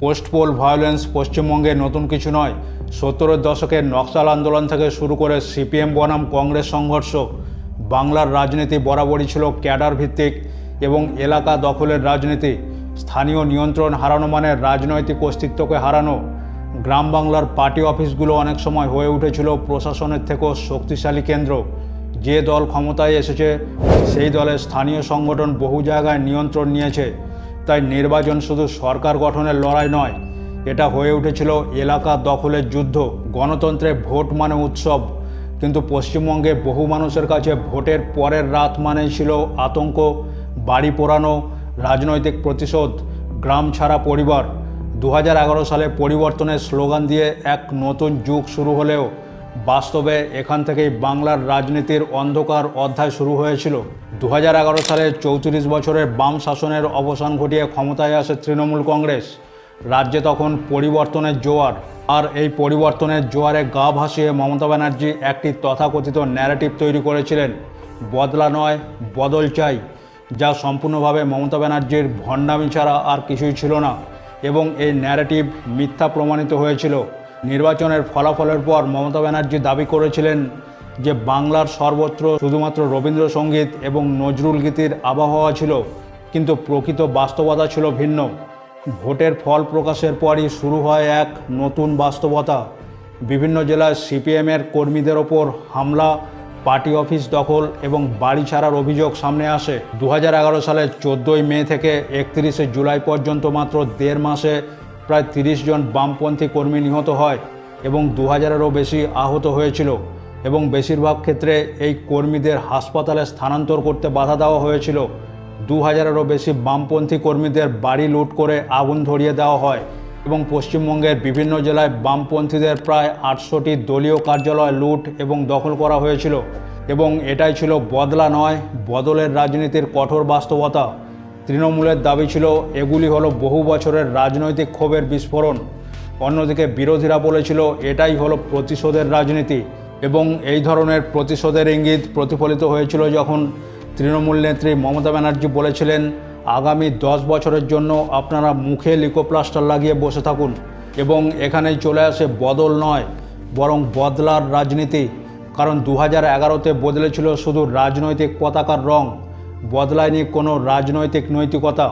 Post pole violence পশ্চিমবঙ্গে নতুন কিছু নয়। 70-এর দশকের নকশাল আন্দোলন থেকে শুরু করে সিপিএম বনাম কংগ্রেস সংঘর্ষ, বাংলার রাজনীতি বরাবরই ছিল ক্যাডার ভিত্তিক এবং এলাকা দখলের রাজনীতি। স্থানীয় নিয়ন্ত্রণ হারানো মানে রাজনৈতিক অস্তিত্বকে হারানো। গ্রাম বাংলার পার্টি অফিসগুলো অনেক সময় হয়ে উঠেছিল প্রশাসনের থেকেও শক্তিশালী কেন্দ্র। যে দল ক্ষমতায় এসেছে সেই দলের স্থানীয় সংগঠন বহু জায়গায় নিয়ন্ত্রণ নিয়েছে। তাই নির্বাচন শুধু সরকার গঠনের লড়াই নয়, এটা হয়ে উঠেছিল এলাকা দখলের যুদ্ধ। গণতন্ত্রে ভোট মানে উৎসব, কিন্তু পশ্চিমবঙ্গে বহু মানুষের কাছে ভোটের পরের রাত মানেই ছিল আতঙ্ক, বাড়ি পোড়ানো, রাজনৈতিক প্রতিশোধ, গ্রাম ছাড়া পরিবার। 2011 সালে পরিবর্তনের স্লোগান দিয়ে এক নতুন যুগ শুরু হলেও বাস্তবে এখান থেকেই বাংলার রাজনীতির অন্ধকার অধ্যায় শুরু হয়েছিল। 2011 সালে 34 বছরের বাম শাসনের অবসান ঘটিয়ে ক্ষমতায় আসে তৃণমূল কংগ্রেস। রাজ্যে তখন পরিবর্তনের জোয়ার, আর এই পরিবর্তনের জোয়ারে গা ভাসিয়ে মমতা ব্যানার্জি একটি তথাকথিত ন্যারেটিভ তৈরি করেছিলেন, বদলা নয় বদল চাই, যা সম্পূর্ণভাবে মমতা ব্যানার্জির ভণ্ডামি ছাড়া আর কিছুই ছিল না। এবং এই ন্যারেটিভ মিথ্যা প্রমাণিত হয়েছিল। নির্বাচনের ফলাফলের পর মমতা ব্যানার্জি দাবি করেছিলেন যে বাংলার সর্বত্র শুধুমাত্র রবীন্দ্রসঙ্গীত এবং নজরুল গীতির আবহাওয়া ছিল, কিন্তু প্রকৃত বাস্তবতা ছিল ভিন্ন। ভোটের ফল প্রকাশের পরই শুরু হয় এক নতুন বাস্তবতা। বিভিন্ন জেলায় সিপিএমের কর্মীদের ওপর হামলা, পার্টি অফিস দখল এবং বাড়ি ছাড়ার অভিযোগ সামনে আসে। 2011 সালের 14 মে থেকে 31 জুলাই পর্যন্ত মাত্র 1.5 মাসে প্রায় 30 জন বামপন্থী কর্মী নিহত হয় এবং 2000-এরও বেশি আহত হয়েছিল। এবং বেশিরভাগ ক্ষেত্রে এই কর্মীদের হাসপাতালে স্থানান্তর করতে বাধা দেওয়া হয়েছিল। 2000-এরও বেশি বামপন্থী কর্মীদের বাড়ি লুট করে আগুন ধরিয়ে দেওয়া হয় এবং পশ্চিমবঙ্গের বিভিন্ন জেলায় বামপন্থীদের প্রায় 800টি দলীয় কার্যালয় লুট এবং দখল করা হয়েছিল। এবং এটাই ছিল বদলা নয় বদলের রাজনীতির কঠোর বাস্তবতা। তৃণমূলের দাবি ছিল এগুলি হলো বহু বছরের রাজনৈতিক ক্ষোভের বিস্ফোরণ। অন্যদিকে বিরোধীরা বলেছিল এটাই হলো প্রতিশোধের রাজনীতি। এবং এই ধরনের প্রতিশোধের ইঙ্গিত প্রতিফলিত হয়েছিল যখন তৃণমূল নেত্রী মমতা ব্যানার্জি বলেছিলেন, আগামী 10 বছরের জন্য আপনারা মুখে লিকোপ্লাস্টার লাগিয়ে বসে থাকুন। এবং এখানেই চলে আসে বদল নয় বরং বদলার রাজনীতি। কারণ 2011-তে বদলেছিল শুধু রাজনৈতিক পতাকার রং, বদলায়নি কোনো রাজনৈতিক নৈতিকতা।